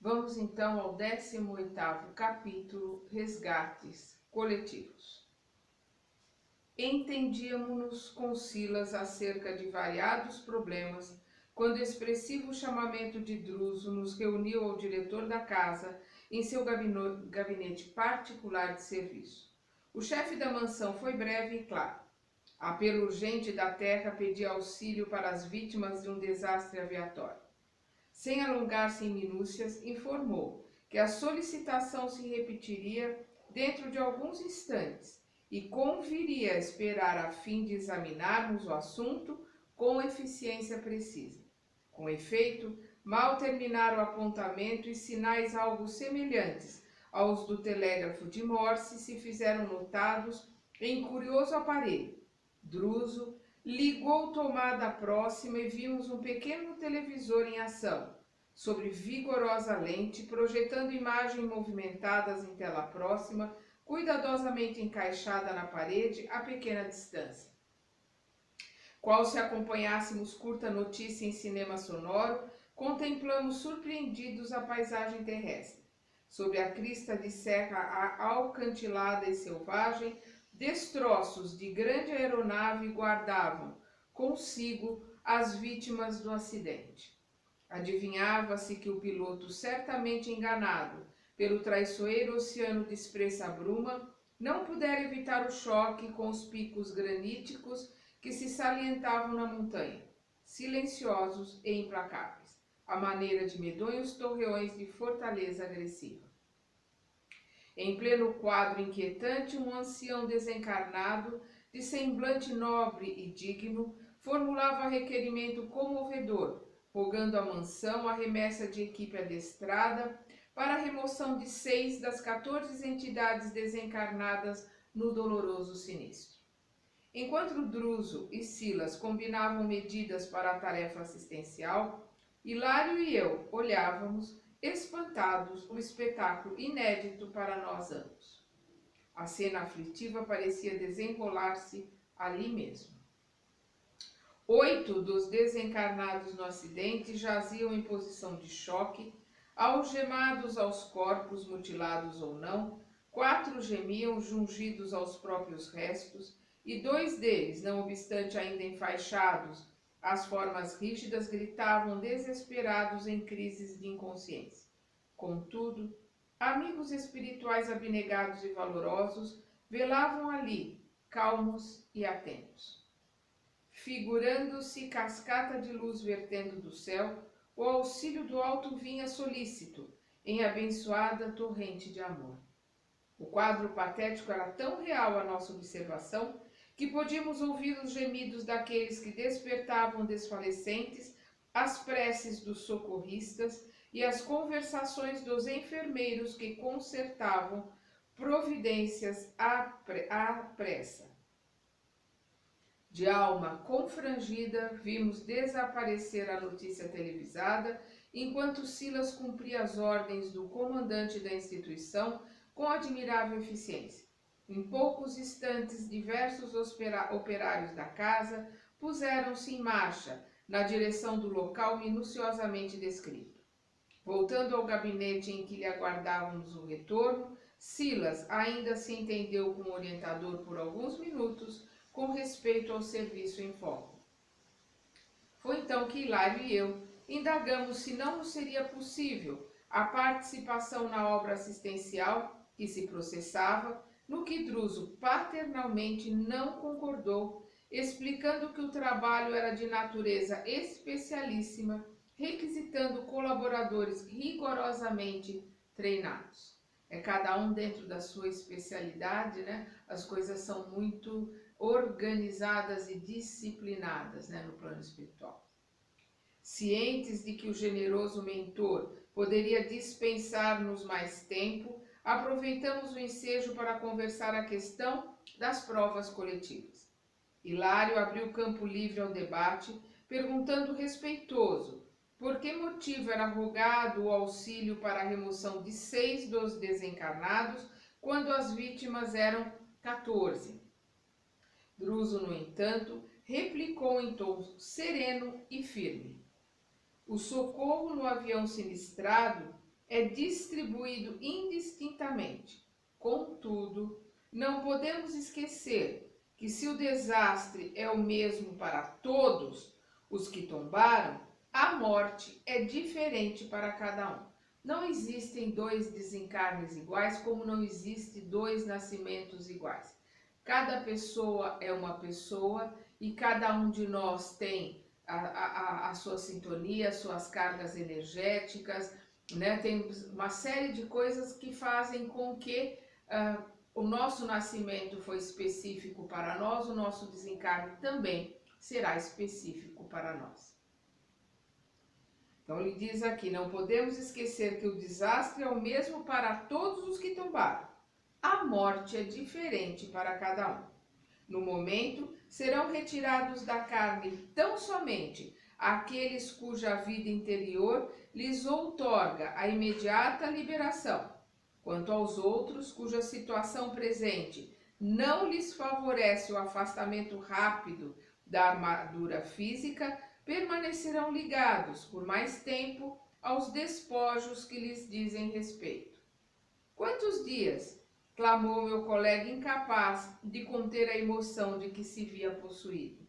Vamos então ao 18º capítulo, Resgates Coletivos. Entendíamos-nos com Silas acerca de variados problemas, quando o expressivo chamamento de Druso nos reuniu ao diretor da casa em seu gabinete particular de serviço. O chefe da mansão foi breve e claro. Apelo urgente da terra pedia auxílio para as vítimas de um desastre aviatório. Sem alongar-se em minúcias, informou que a solicitação se repetiria dentro de alguns instantes e conviria a esperar a fim de examinarmos o assunto com eficiência precisa. Com efeito, mal terminara o apontamento e sinais algo semelhantes aos do telégrafo de Morse se fizeram notados em curioso aparelho. Druso ligou tomada próxima e vimos um pequeno televisor em ação, sobre vigorosa lente, projetando imagens movimentadas em tela próxima, cuidadosamente encaixada na parede a pequena distância. Qual se acompanhássemos curta notícia em cinema sonoro, contemplamos surpreendidos a paisagem terrestre. Sobre a crista de serra alcantilada e selvagem, destroços de grande aeronave guardavam consigo as vítimas do acidente. Adivinhava-se que o piloto, certamente enganado pelo traiçoeiro oceano de espessa bruma, não pudera evitar o choque com os picos graníticos que se salientavam na montanha, silenciosos e implacáveis, à maneira de medonhos torreões de fortaleza agressiva. Em pleno quadro inquietante, um ancião desencarnado, de semblante nobre e digno, formulava requerimento comovedor, rogando à mansão a remessa de equipe adestrada para a remoção de 6 das 14 entidades desencarnadas no doloroso sinistro. Enquanto Druso e Silas combinavam medidas para a tarefa assistencial, Hilário e eu olhávamos, espantados, o espetáculo inédito para nós ambos. A cena aflitiva parecia desenrolar-se ali mesmo. 8 dos desencarnados no acidente jaziam em posição de choque, algemados aos corpos, mutilados ou não. 4 gemiam, jungidos aos próprios restos, e 2 deles, não obstante ainda enfaixados, as formas rígidas, gritavam desesperados em crises de inconsciência. Contudo, amigos espirituais abnegados e valorosos velavam ali, calmos e atentos. Figurando-se cascata de luz vertendo do céu, o auxílio do alto vinha solícito, em abençoada torrente de amor. O quadro patético era tão real à nossa observação que podíamos ouvir os gemidos daqueles que despertavam desfalecentes, as preces dos socorristas e as conversações dos enfermeiros que concertavam providências à pressa. De alma confrangida, vimos desaparecer a notícia televisada, enquanto Silas cumpria as ordens do comandante da instituição com admirável eficiência. Em poucos instantes, diversos operários da casa puseram-se em marcha na direção do local minuciosamente descrito. Voltando ao gabinete em que lhe aguardávamos o retorno, Silas ainda se entendeu com o orientador por alguns minutos com respeito ao serviço em foco. Foi então que Hilário e eu indagamos se não nos seria possível a participação na obra assistencial que se processava, no que Druso paternalmente não concordou, explicando que o trabalho era de natureza especialíssima, requisitando colaboradores rigorosamente treinados. É cada um dentro da sua especialidade, né? As coisas são muito organizadas e disciplinadas, né, no plano espiritual. Cientes de que o generoso mentor poderia dispensar-nos mais tempo, aproveitamos o ensejo para conversar a questão das provas coletivas. Hilário abriu campo livre ao debate, perguntando respeitoso por que motivo era rogado o auxílio para a remoção de 6 dos desencarnados, quando as vítimas eram 14. Druso, no entanto, replicou em tom sereno e firme. O socorro no avião sinistrado é distribuído indistintamente. Contudo, não podemos esquecer que se o desastre é o mesmo para todos os que tombaram, a morte é diferente para cada um. Não existem dois desencarnes iguais, como não existem dois nascimentos iguais. Cada pessoa é uma pessoa e cada um de nós tem a sua sintonia, as suas cargas energéticas, né? Tem uma série de coisas que fazem com que o nosso nascimento foi específico para nós, o nosso desencarne também será específico para nós. Então ele diz aqui, não podemos esquecer que o desastre é o mesmo para todos os que tombaram. A morte é diferente para cada um. No momento, serão retirados da carne tão somente aqueles cuja vida interior lhes outorga a imediata liberação. Quanto aos outros, cuja situação presente não lhes favorece o afastamento rápido da armadura física, permanecerão ligados por mais tempo aos despojos que lhes dizem respeito. Quantos dias? Clamou meu colega incapaz de conter a emoção de que se via possuído.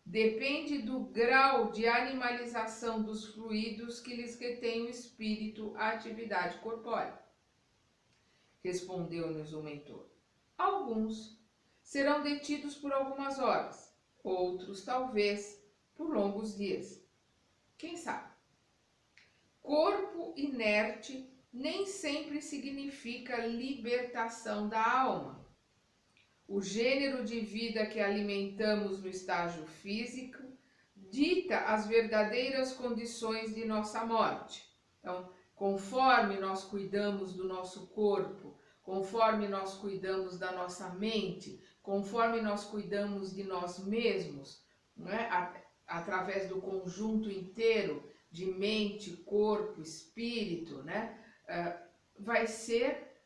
Depende do grau de animalização dos fluidos que lhes retém o espírito à atividade corpórea. Respondeu-nos o mentor. Alguns serão detidos por algumas horas, outros talvez por longos dias. Quem sabe? Corpo inerte nem sempre significa libertação da alma. O gênero de vida que alimentamos no estágio físico dita as verdadeiras condições de nossa morte. Então, conforme nós cuidamos do nosso corpo, conforme nós cuidamos da nossa mente, conforme nós cuidamos de nós mesmos, né, através do conjunto inteiro de mente, corpo, espírito, né, vai ser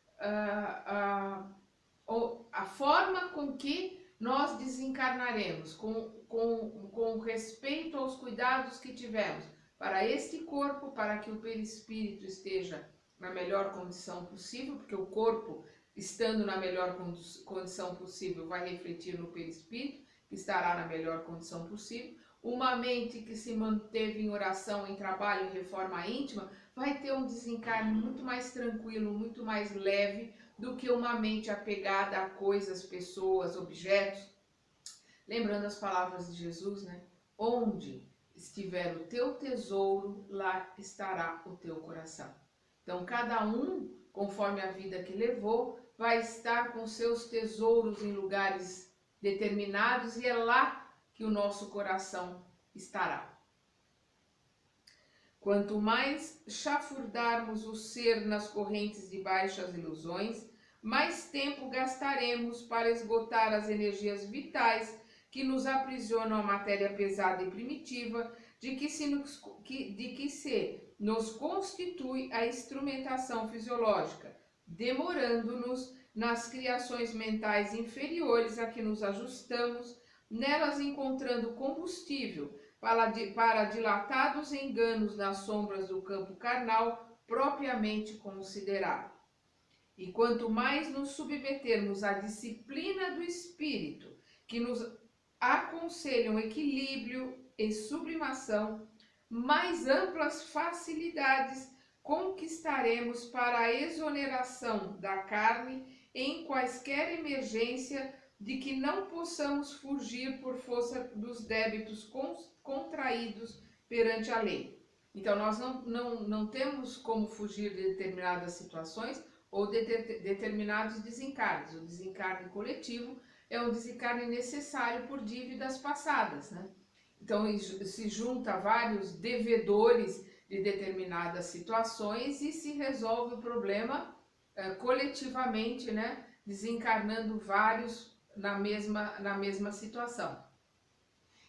a forma com que nós desencarnaremos, com respeito aos cuidados que tivemos para este corpo, para que o perispírito esteja na melhor condição possível, porque o corpo, estando na melhor condição possível, vai refletir no perispírito, que estará na melhor condição possível. Uma mente que se manteve em oração, em trabalho, em reforma íntima, vai ter um desencarne muito mais tranquilo, muito mais leve do que uma mente apegada a coisas, pessoas, objetos. Lembrando as palavras de Jesus, né? Onde estiver o teu tesouro, lá estará o teu coração. Então, cada um, conforme a vida que levou, vai estar com seus tesouros em lugares determinados e é lá que o nosso coração estará. Quanto mais chafurdarmos o ser nas correntes de baixas ilusões, mais tempo gastaremos para esgotar as energias vitais que nos aprisionam a matéria pesada e primitiva, de que se nos constitui a instrumentação fisiológica, demorando-nos nas criações mentais inferiores a que nos ajustamos, nelas encontrando combustível para dilatados enganos nas sombras do campo carnal propriamente considerado. E quanto mais nos submetermos à disciplina do espírito, que nos aconselham equilíbrio e sublimação, mais amplas facilidades conquistaremos para a exoneração da carne em quaisquer emergência de que não possamos fugir por força dos débitos contraídos perante a lei. Então, nós não temos como fugir de determinadas situações ou de determinados desencarnes. O desencarne coletivo é um desencarne necessário por dívidas passadas, né? Então, se junta vários devedores de determinadas situações e se resolve o problema coletivamente, né? Desencarnando vários na mesma situação.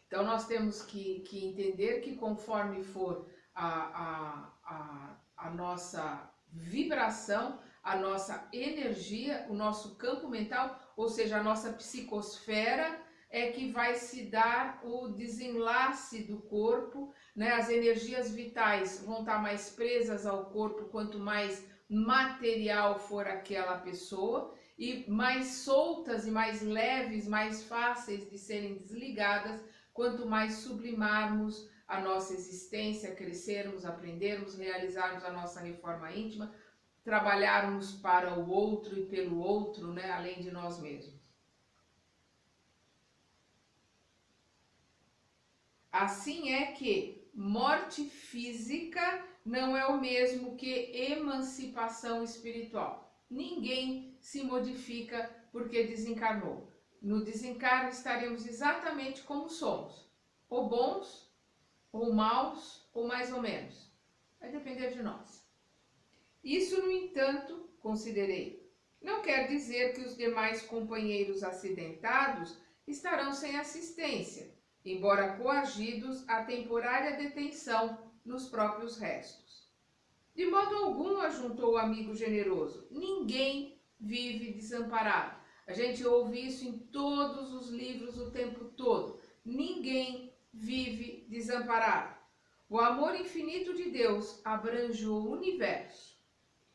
Então, nós temos que entender que conforme for a nossa vibração, a nossa energia, o nosso campo mental, ou seja, a nossa psicosfera, é que vai se dar o desenlace do corpo, né? As energias vitais vão estar mais presas ao corpo quanto mais material for aquela pessoa, e mais soltas e mais leves, mais fáceis de serem desligadas, quanto mais sublimarmos a nossa existência, crescermos, aprendermos, realizarmos a nossa reforma íntima, trabalharmos para o outro e pelo outro, né, além de nós mesmos. Assim é que morte física não é o mesmo que emancipação espiritual. Ninguém se modifica porque desencarnou. No desencarne estaremos exatamente como somos, ou bons, ou maus, ou mais ou menos. Vai depender de nós. Isso, no entanto, considerei, não quer dizer que os demais companheiros acidentados estarão sem assistência, embora coagidos à temporária detenção nos próprios restos. De modo algum, ajuntou o amigo generoso, ninguém vive desamparado. A gente ouve isso em todos os livros o tempo todo. Ninguém vive desamparado. O amor infinito de Deus abrange o universo.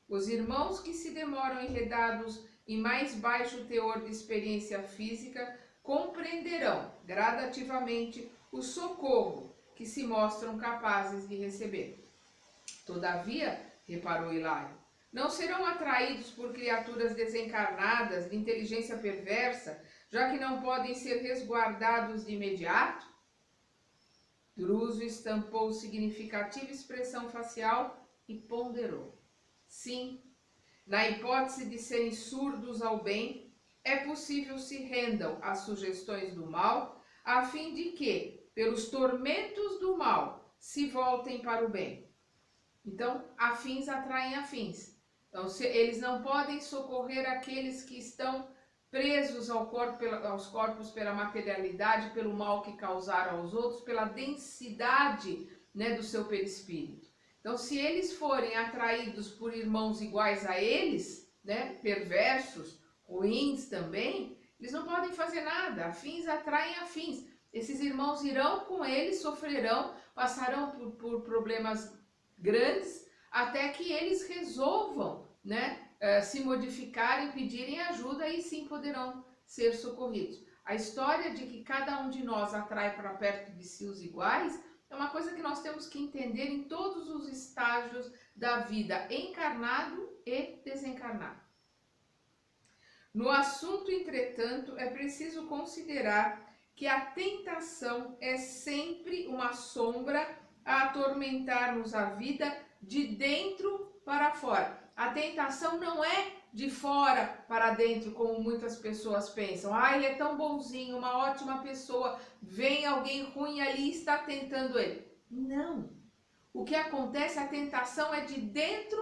Os irmãos que se demoram enredados em mais baixo teor de experiência física compreenderão gradativamente o socorro que se mostram capazes de receber. Todavia, reparou Hilário, não serão atraídos por criaturas desencarnadas de inteligência perversa, já que não podem ser resguardados de imediato? Druso estampou significativa expressão facial e ponderou. Sim, na hipótese de serem surdos ao bem, é possível se rendam às sugestões do mal, a fim de que, pelos tormentos do mal, se voltem para o bem. Então, afins atraem afins. Então, eles não podem socorrer aqueles que estão presos aos corpos pela materialidade, pelo mal que causaram aos outros, pela densidade, né, do seu perispírito. Então, se eles forem atraídos por irmãos iguais a eles, né, perversos, ruins também, eles não podem fazer nada. Afins atraem afins. Esses irmãos irão com eles, sofrerão, passarão por problemas grandes, até que eles resolvam, né, se modificarem, pedirem ajuda, e sim poderão ser socorridos. A história de que cada um de nós atrai para perto de si os iguais é uma coisa que nós temos que entender em todos os estágios da vida, encarnado e desencarnado. No assunto, entretanto, é preciso considerar que a tentação é sempre uma sombra a atormentar-nos a vida de dentro para fora. A tentação não é de fora para dentro, como muitas pessoas pensam. Ah, ele é tão bonzinho, uma ótima pessoa, vem alguém ruim ali e está tentando ele. Não. O que acontece, a tentação é de dentro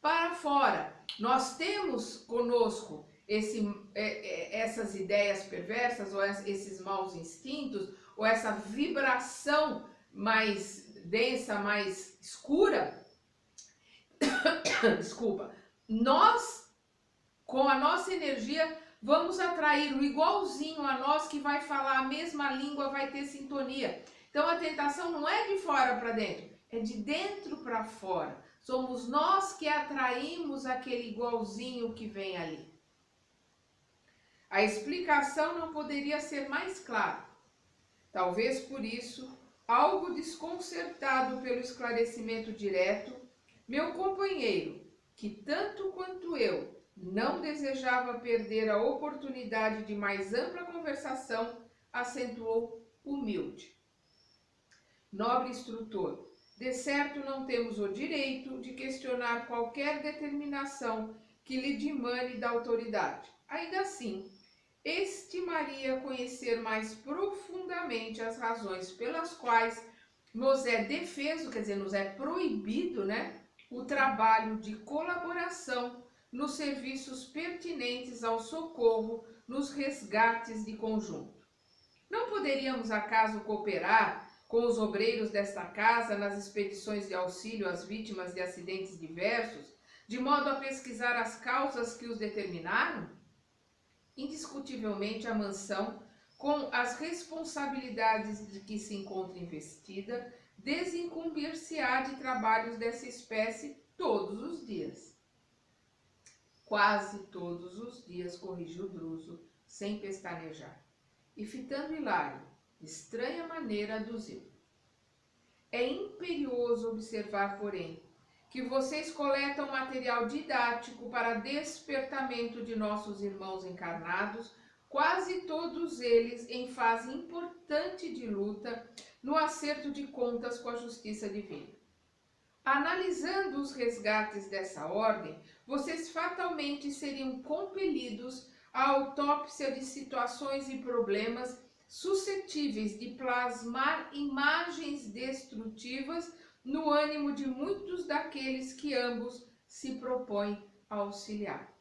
para fora. Nós temos conosco essas ideias perversas, ou esses maus instintos, ou essa vibração mais densa, mais escura. Desculpa. Nós, com a nossa energia, vamos atrair o igualzinho a nós, que vai falar a mesma língua, vai ter sintonia. Então a tentação não é de fora para dentro, é de dentro para fora. Somos nós que atraímos aquele igualzinho que vem ali. A explicação não poderia ser mais clara. Talvez por isso, algo desconcertado pelo esclarecimento direto, meu companheiro, que tanto quanto eu não desejava perder a oportunidade de mais ampla conversação, acentuou humilde. Nobre instrutor, de certo não temos o direito de questionar qualquer determinação que lhe dimane da autoridade. Ainda assim, estimaria conhecer mais profundamente as razões pelas quais nos é defeso, quer dizer, nos é proibido, né, o trabalho de colaboração nos serviços pertinentes ao socorro nos resgates de conjunto. Não poderíamos, acaso, cooperar com os obreiros desta casa nas expedições de auxílio às vítimas de acidentes diversos, de modo a pesquisar as causas que os determinaram? Indiscutivelmente, a mansão com as responsabilidades de que se encontra investida, desincumbir-se-á de trabalhos dessa espécie todos os dias. Quase todos os dias, corrigiu Druso, sem pestanejar. E fitando Hilário, de estranha maneira aduziu. É imperioso observar, porém, que vocês coletam material didático para despertamento de nossos irmãos encarnados, quase todos eles em fase importante de luta no acerto de contas com a justiça divina. Analisando os resgates dessa ordem, vocês fatalmente seriam compelidos à autópsia de situações e problemas suscetíveis de plasmar imagens destrutivas no ânimo de muitos daqueles que ambos se propõem a auxiliar.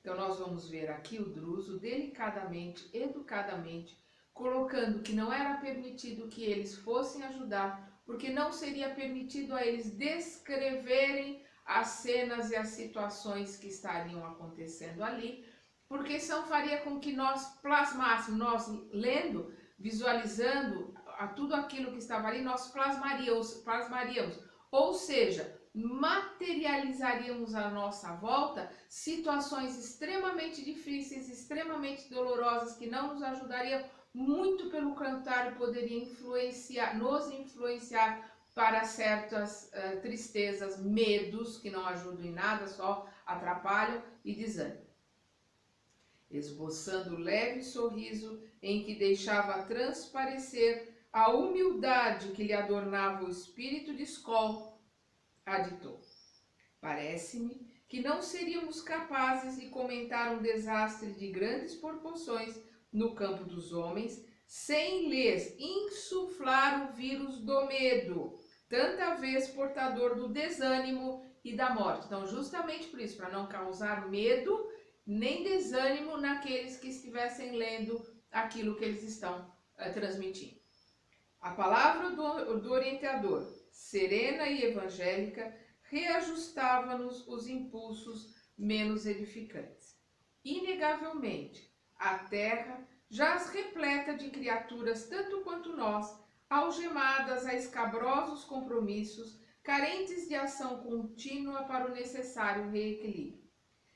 Então nós vamos ver aqui o Druso delicadamente, educadamente, colocando que não era permitido que eles fossem ajudar, porque não seria permitido a eles descreverem as cenas e as situações que estariam acontecendo ali, porque isso faria com que nós plasmássemos, nós lendo, visualizando tudo aquilo que estava ali, nós plasmaríamos, ou seja, materializaríamos à nossa volta situações extremamente difíceis, extremamente dolorosas, que não nos ajudariam, muito pelo contrário, poderia nos influenciar para certas tristezas, medos, que não ajudam em nada, só atrapalham, e desânimo. Esboçando leve sorriso em que deixava transparecer a humildade que lhe adornava o espírito de Skol, aditou: parece-me que não seríamos capazes de comentar um desastre de grandes proporções no campo dos homens sem lhes insuflar o vírus do medo, tanta vez portador do desânimo e da morte. Então, justamente por isso, para não causar medo nem desânimo naqueles que estivessem lendo aquilo que eles estão transmitindo. A palavra do orientador, serena e evangélica, reajustava-nos os impulsos menos edificantes. Inegavelmente, a terra jaz repleta de criaturas tanto quanto nós, algemadas a escabrosos compromissos, carentes de ação contínua para o necessário reequilíbrio.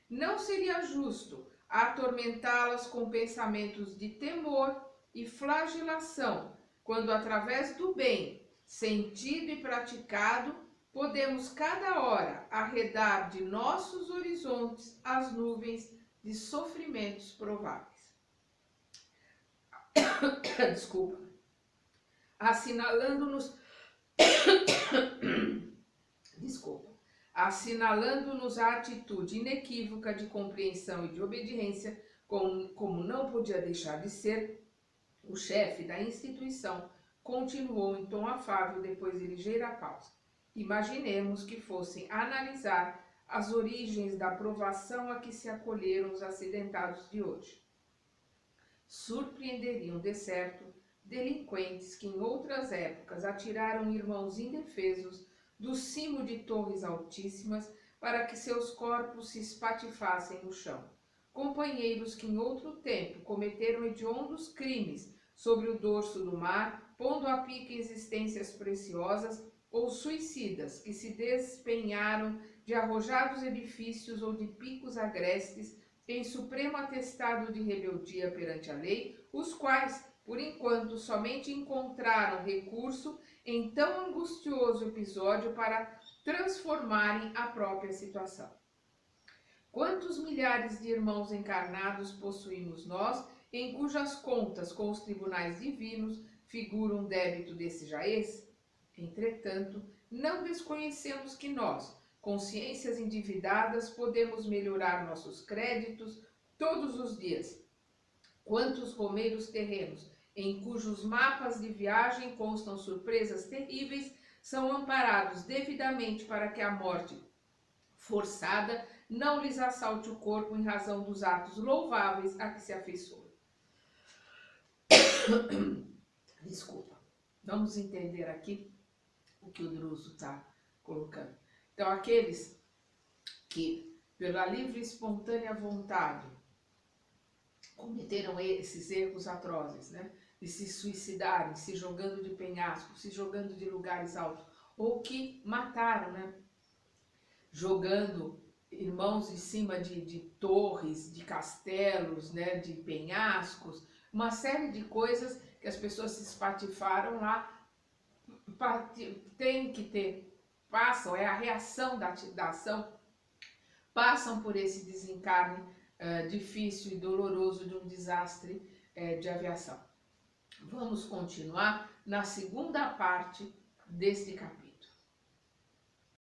Não seria justo atormentá-las com pensamentos de temor e flagelação, quando através do bem, sentido e praticado, podemos cada hora arredar de nossos horizontes as nuvens de sofrimentos prováveis. Desculpa. Assinalando-nos a atitude inequívoca de compreensão e de obediência, como não podia deixar de ser, o chefe da instituição continuou em tom afável depois de ligeira pausa. Imaginemos que fossem analisar as origens da provação a que se acolheram os acidentados de hoje. Surpreenderiam, de certo, delinquentes que em outras épocas atiraram irmãos indefesos do cimo de torres altíssimas para que seus corpos se espatifassem no chão. Companheiros que em outro tempo cometeram hediondos crimes sobre o dorso do mar, pondo a pique existências preciosas, ou suicidas que se despenharam de arrojados edifícios ou de picos agrestes em supremo atestado de rebeldia perante a lei, os quais, por enquanto, somente encontraram recurso em tão angustioso episódio para transformarem a própria situação. Quantos milhares de irmãos encarnados possuímos nós, em cujas contas com os tribunais divinos figura um débito desse jaez? Entretanto, não desconhecemos que nós, consciências endividadas, podemos melhorar nossos créditos todos os dias. Quantos romeiros terrenos, em cujos mapas de viagem constam surpresas terríveis, são amparados devidamente para que a morte forçada não lhes assalte o corpo em razão dos atos louváveis a que se afeiçoam. Desculpa. Vamos entender aqui o que o Druso está colocando. Então, aqueles que, pela livre e espontânea vontade, cometeram esses erros atrozes, né? De se suicidarem, se jogando de penhasco, se jogando de lugares altos, ou que mataram, né? Jogando irmãos em cima de torres, de castelos, né? De penhascos, uma série de coisas que as pessoas se espatifaram lá, tem que ter, passam, é a reação da ação, passam por esse desencarne difícil e doloroso de um desastre de aviação. Vamos continuar na segunda parte deste capítulo.